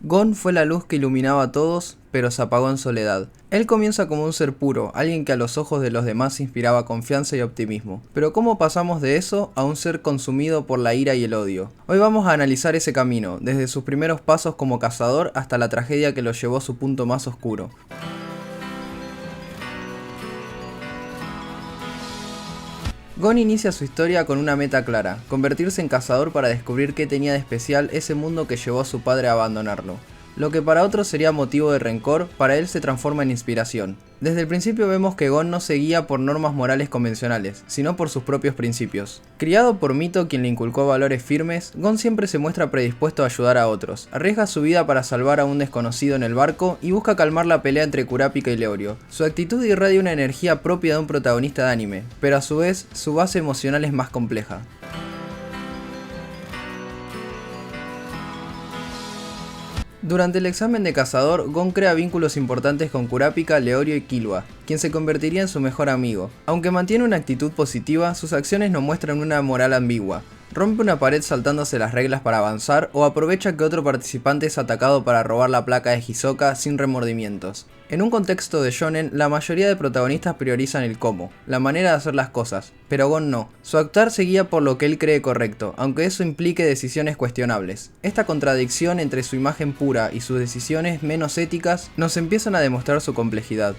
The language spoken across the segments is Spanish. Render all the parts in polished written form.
Gon fue la luz que iluminaba a todos, pero se apagó en soledad. Él comienza como un ser puro, alguien que a los ojos de los demás inspiraba confianza y optimismo. Pero ¿cómo pasamos de eso a un ser consumido por la ira y el odio? Hoy vamos a analizar ese camino, desde sus primeros pasos como cazador hasta la tragedia que lo llevó a su punto más oscuro. Gon inicia su historia con una meta clara, convertirse en cazador para descubrir qué tenía de especial ese mundo que llevó a su padre a abandonarlo. Lo que para otros sería motivo de rencor, para él se transforma en inspiración. Desde el principio vemos que Gon no se guía por normas morales convencionales, sino por sus propios principios. Criado por Mito, quien le inculcó valores firmes, Gon siempre se muestra predispuesto a ayudar a otros, arriesga su vida para salvar a un desconocido en el barco y busca calmar la pelea entre Kurapika y Leorio. Su actitud irradia una energía propia de un protagonista de anime, pero a su vez, su base emocional es más compleja. Durante el examen de cazador, Gon crea vínculos importantes con Kurapika, Leorio y Killua, quien se convertiría en su mejor amigo. Aunque mantiene una actitud positiva, sus acciones nos muestran una moral ambigua. Rompe una pared saltándose las reglas para avanzar o aprovecha que otro participante es atacado para robar la placa de Hisoka sin remordimientos. En un contexto de shonen, la mayoría de protagonistas priorizan el cómo, la manera de hacer las cosas, pero Gon no. Su actuar se guía por lo que él cree correcto, aunque eso implique decisiones cuestionables. Esta contradicción entre su imagen pura y sus decisiones menos éticas nos empiezan a demostrar su complejidad.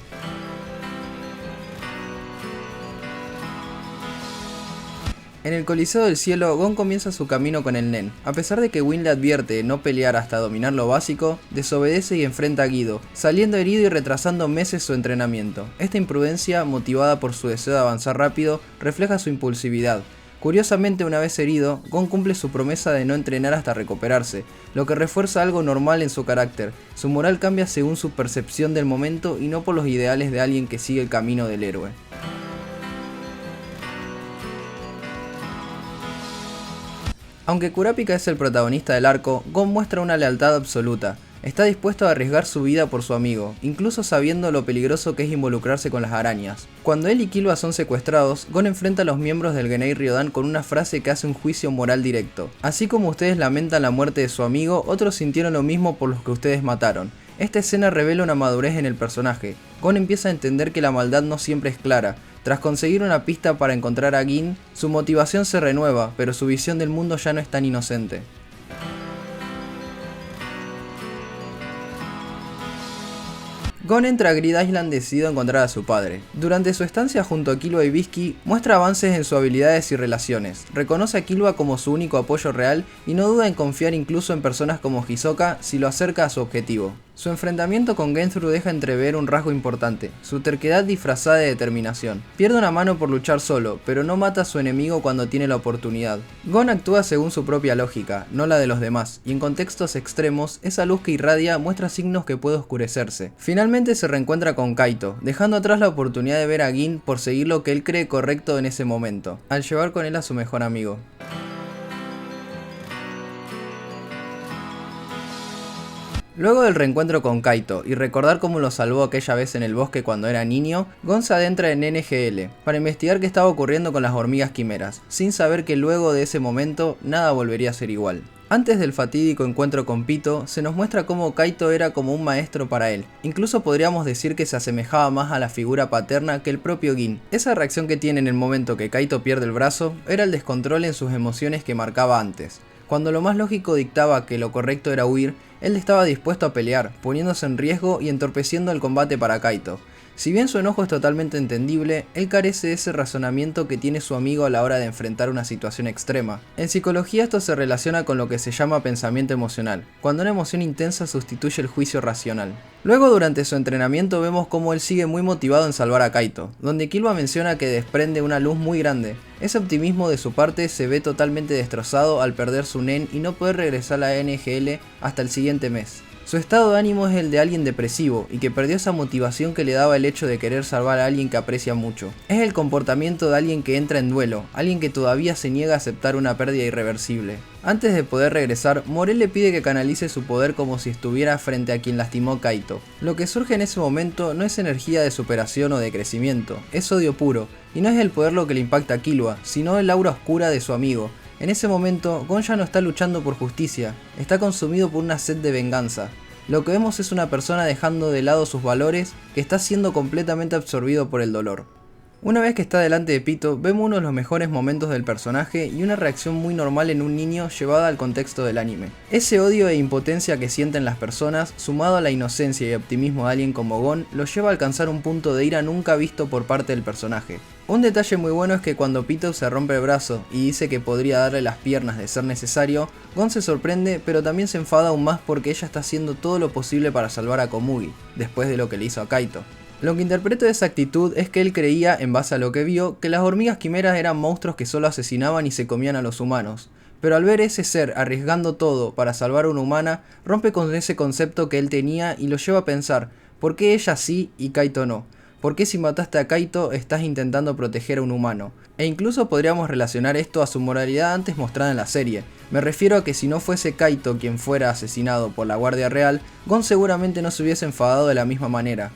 En el Coliseo del Cielo, Gon comienza su camino con el Nen. A pesar de que Win le advierte de no pelear hasta dominar lo básico, desobedece y enfrenta a Guido, saliendo herido y retrasando meses su entrenamiento. Esta imprudencia, motivada por su deseo de avanzar rápido, refleja su impulsividad. Curiosamente, una vez herido, Gon cumple su promesa de no entrenar hasta recuperarse, lo que refuerza algo normal en su carácter. Su moral cambia según su percepción del momento y no por los ideales de alguien que sigue el camino del héroe. Aunque Kurapika es el protagonista del arco, Gon muestra una lealtad absoluta. Está dispuesto a arriesgar su vida por su amigo, incluso sabiendo lo peligroso que es involucrarse con las arañas. Cuando él y Killua son secuestrados, Gon enfrenta a los miembros del Genei Ryodan con una frase que hace un juicio moral directo. Así como ustedes lamentan la muerte de su amigo, otros sintieron lo mismo por los que ustedes mataron. Esta escena revela una madurez en el personaje. Gon empieza a entender que la maldad no siempre es clara. Tras conseguir una pista para encontrar a Gin, su motivación se renueva, pero su visión del mundo ya no es tan inocente. Gon entra a Grid Island decidido a encontrar a su padre. Durante su estancia junto a Killua y Bisky, muestra avances en sus habilidades y relaciones. Reconoce a Killua como su único apoyo real y no duda en confiar incluso en personas como Hisoka si lo acerca a su objetivo. Su enfrentamiento con Genthru deja entrever un rasgo importante, su terquedad disfrazada de determinación. Pierde una mano por luchar solo, pero no mata a su enemigo cuando tiene la oportunidad. Gon actúa según su propia lógica, no la de los demás, y en contextos extremos, esa luz que irradia muestra signos que puede oscurecerse. Finalmente se reencuentra con Kaito, dejando atrás la oportunidad de ver a Gin por seguir lo que él cree correcto en ese momento, al llevar con él a su mejor amigo. Luego del reencuentro con Kaito y recordar cómo lo salvó aquella vez en el bosque cuando era niño, Gon se adentra en NGL para investigar qué estaba ocurriendo con las hormigas quimeras, sin saber que luego de ese momento nada volvería a ser igual. Antes del fatídico encuentro con Pito, se nos muestra cómo Kaito era como un maestro para él, incluso podríamos decir que se asemejaba más a la figura paterna que el propio Gin. Esa reacción que tiene en el momento que Kaito pierde el brazo, era el descontrol en sus emociones que marcaba antes. Cuando lo más lógico dictaba que lo correcto era huir, él estaba dispuesto a pelear, poniéndose en riesgo y entorpeciendo el combate para Kaito. Si bien su enojo es totalmente entendible, él carece de ese razonamiento que tiene su amigo a la hora de enfrentar una situación extrema. En psicología esto se relaciona con lo que se llama pensamiento emocional, cuando una emoción intensa sustituye el juicio racional. Luego durante su entrenamiento vemos cómo él sigue muy motivado en salvar a Kaito, donde Killua menciona que desprende una luz muy grande. Ese optimismo de su parte se ve totalmente destrozado al perder su Nen y no poder regresar a la NGL hasta el siguiente mes. Su estado de ánimo es el de alguien depresivo y que perdió esa motivación que le daba el hecho de querer salvar a alguien que aprecia mucho. Es el comportamiento de alguien que entra en duelo, alguien que todavía se niega a aceptar una pérdida irreversible. Antes de poder regresar, Morel le pide que canalice su poder como si estuviera frente a quien lastimó Kaito. Lo que surge en ese momento no es energía de superación o de crecimiento, es odio puro, y no es el poder lo que le impacta a Killua, sino el aura oscura de su amigo. En ese momento, Gon ya no está luchando por justicia, está consumido por una sed de venganza. Lo que vemos es una persona dejando de lado sus valores, que está siendo completamente absorbido por el dolor. Una vez que está delante de Pito, vemos uno de los mejores momentos del personaje y una reacción muy normal en un niño llevada al contexto del anime. Ese odio e impotencia que sienten las personas, sumado a la inocencia y optimismo de alguien como Gon, lo lleva a alcanzar un punto de ira nunca visto por parte del personaje. Un detalle muy bueno es que cuando Pito se rompe el brazo y dice que podría darle las piernas de ser necesario, Gon se sorprende pero también se enfada aún más porque ella está haciendo todo lo posible para salvar a Komugi, después de lo que le hizo a Kaito. Lo que interpreto de esa actitud es que él creía, en base a lo que vio, que las hormigas quimeras eran monstruos que solo asesinaban y se comían a los humanos. Pero al ver ese ser arriesgando todo para salvar a una humana, rompe con ese concepto que él tenía y lo lleva a pensar, ¿por qué ella sí y Kaito no? ¿Por qué si mataste a Kaito estás intentando proteger a un humano? E incluso podríamos relacionar esto a su moralidad antes mostrada en la serie. Me refiero a que si no fuese Kaito quien fuera asesinado por la Guardia Real, Gon seguramente no se hubiese enfadado de la misma manera.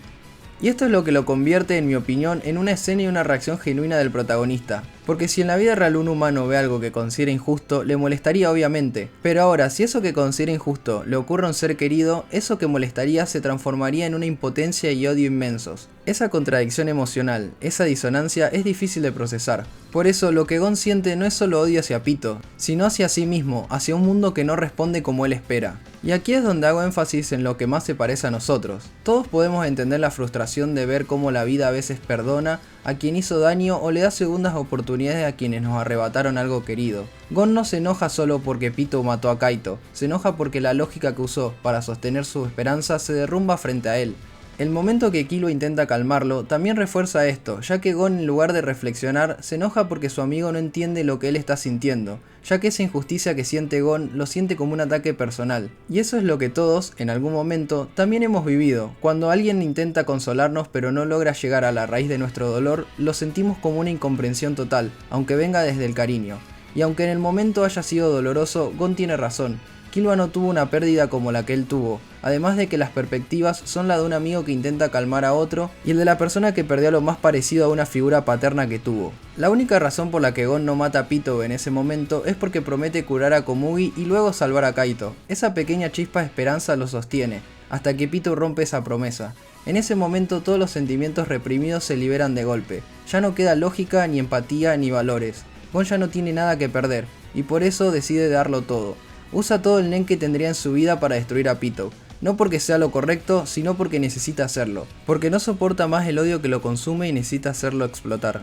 Y esto es lo que lo convierte, en mi opinión, en una escena y una reacción genuina del protagonista. Porque si en la vida real un humano ve algo que considera injusto, le molestaría obviamente. Pero ahora, si eso que considera injusto le ocurre a un ser querido, eso que molestaría se transformaría en una impotencia y odio inmensos. Esa contradicción emocional, esa disonancia es difícil de procesar. Por eso lo que Gon siente no es solo odio hacia Pito, sino hacia sí mismo, hacia un mundo que no responde como él espera. Y aquí es donde hago énfasis en lo que más se parece a nosotros. Todos podemos entender la frustración de ver cómo la vida a veces perdona a quien hizo daño o le da segundas oportunidades a quienes nos arrebataron algo querido. Gon no se enoja solo porque Pito mató a Kaito, se enoja porque la lógica que usó para sostener su esperanza se derrumba frente a él. El momento que Killua intenta calmarlo también refuerza esto, ya que Gon, en lugar de reflexionar, se enoja porque su amigo no entiende lo que él está sintiendo, ya que esa injusticia que siente Gon lo siente como un ataque personal. Y eso es lo que todos, en algún momento, también hemos vivido. Cuando alguien intenta consolarnos pero no logra llegar a la raíz de nuestro dolor, lo sentimos como una incomprensión total, aunque venga desde el cariño. Y aunque en el momento haya sido doloroso, Gon tiene razón. Killua no tuvo una pérdida como la que él tuvo, además de que las perspectivas son la de un amigo que intenta calmar a otro y el de la persona que perdió lo más parecido a una figura paterna que tuvo. La única razón por la que Gon no mata a Pito en ese momento es porque promete curar a Komugi y luego salvar a Kaito. Esa pequeña chispa de esperanza lo sostiene, hasta que Pito rompe esa promesa. En ese momento todos los sentimientos reprimidos se liberan de golpe, ya no queda lógica, ni empatía, ni valores. Gon ya no tiene nada que perder, y por eso decide darlo todo. Usa todo el nen que tendría en su vida para destruir a Pito, no porque sea lo correcto, sino porque necesita hacerlo, porque no soporta más el odio que lo consume y necesita hacerlo explotar.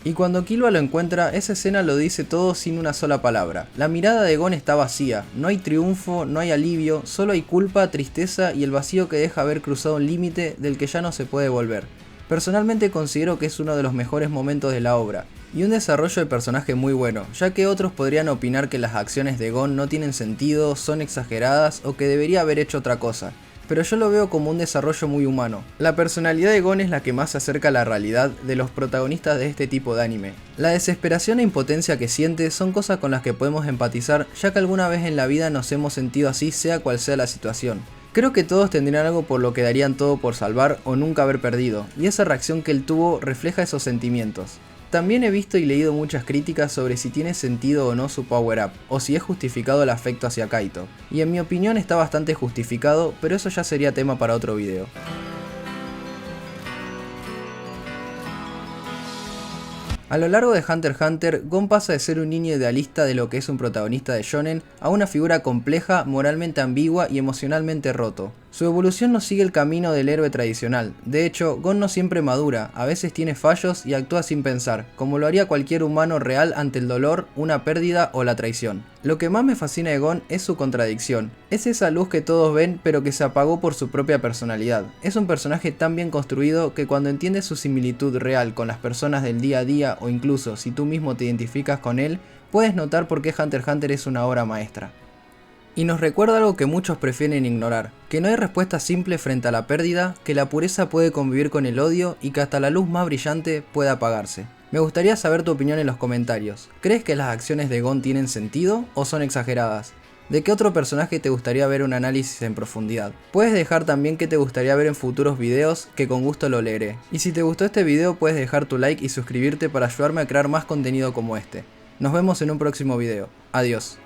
Y cuando Killua lo encuentra, esa escena lo dice todo sin una sola palabra. La mirada de Gon está vacía, no hay triunfo, no hay alivio, solo hay culpa, tristeza y el vacío que deja haber cruzado un límite del que ya no se puede volver. Personalmente considero que es uno de los mejores momentos de la obra, y un desarrollo de personaje muy bueno, ya que otros podrían opinar que las acciones de Gon no tienen sentido, son exageradas o que debería haber hecho otra cosa, pero yo lo veo como un desarrollo muy humano. La personalidad de Gon es la que más se acerca a la realidad de los protagonistas de este tipo de anime. La desesperación e impotencia que siente son cosas con las que podemos empatizar, ya que alguna vez en la vida nos hemos sentido así sea cual sea la situación. Creo que todos tendrían algo por lo que darían todo por salvar o nunca haber perdido, y esa reacción que él tuvo refleja esos sentimientos. También he visto y leído muchas críticas sobre si tiene sentido o no su power up, o si es justificado el afecto hacia Kaito, y en mi opinión está bastante justificado, pero eso ya sería tema para otro video. A lo largo de Hunter x Hunter, Gon pasa de ser un niño idealista de lo que es un protagonista de shonen a una figura compleja, moralmente ambigua y emocionalmente roto. Su evolución no sigue el camino del héroe tradicional, de hecho, Gon no siempre madura, a veces tiene fallos y actúa sin pensar, como lo haría cualquier humano real ante el dolor, una pérdida o la traición. Lo que más me fascina de Gon es su contradicción, es esa luz que todos ven pero que se apagó por su propia personalidad. Es un personaje tan bien construido que cuando entiendes su similitud real con las personas del día a día o incluso si tú mismo te identificas con él, puedes notar por qué Hunter x Hunter es una obra maestra. Y nos recuerda algo que muchos prefieren ignorar, que no hay respuesta simple frente a la pérdida, que la pureza puede convivir con el odio y que hasta la luz más brillante puede apagarse. Me gustaría saber tu opinión en los comentarios. ¿Crees que las acciones de Gon tienen sentido o son exageradas? ¿De qué otro personaje te gustaría ver un análisis en profundidad? Puedes dejar también qué te gustaría ver en futuros videos, que con gusto lo leeré. Y si te gustó este video puedes dejar tu like y suscribirte para ayudarme a crear más contenido como este. Nos vemos en un próximo video. Adiós.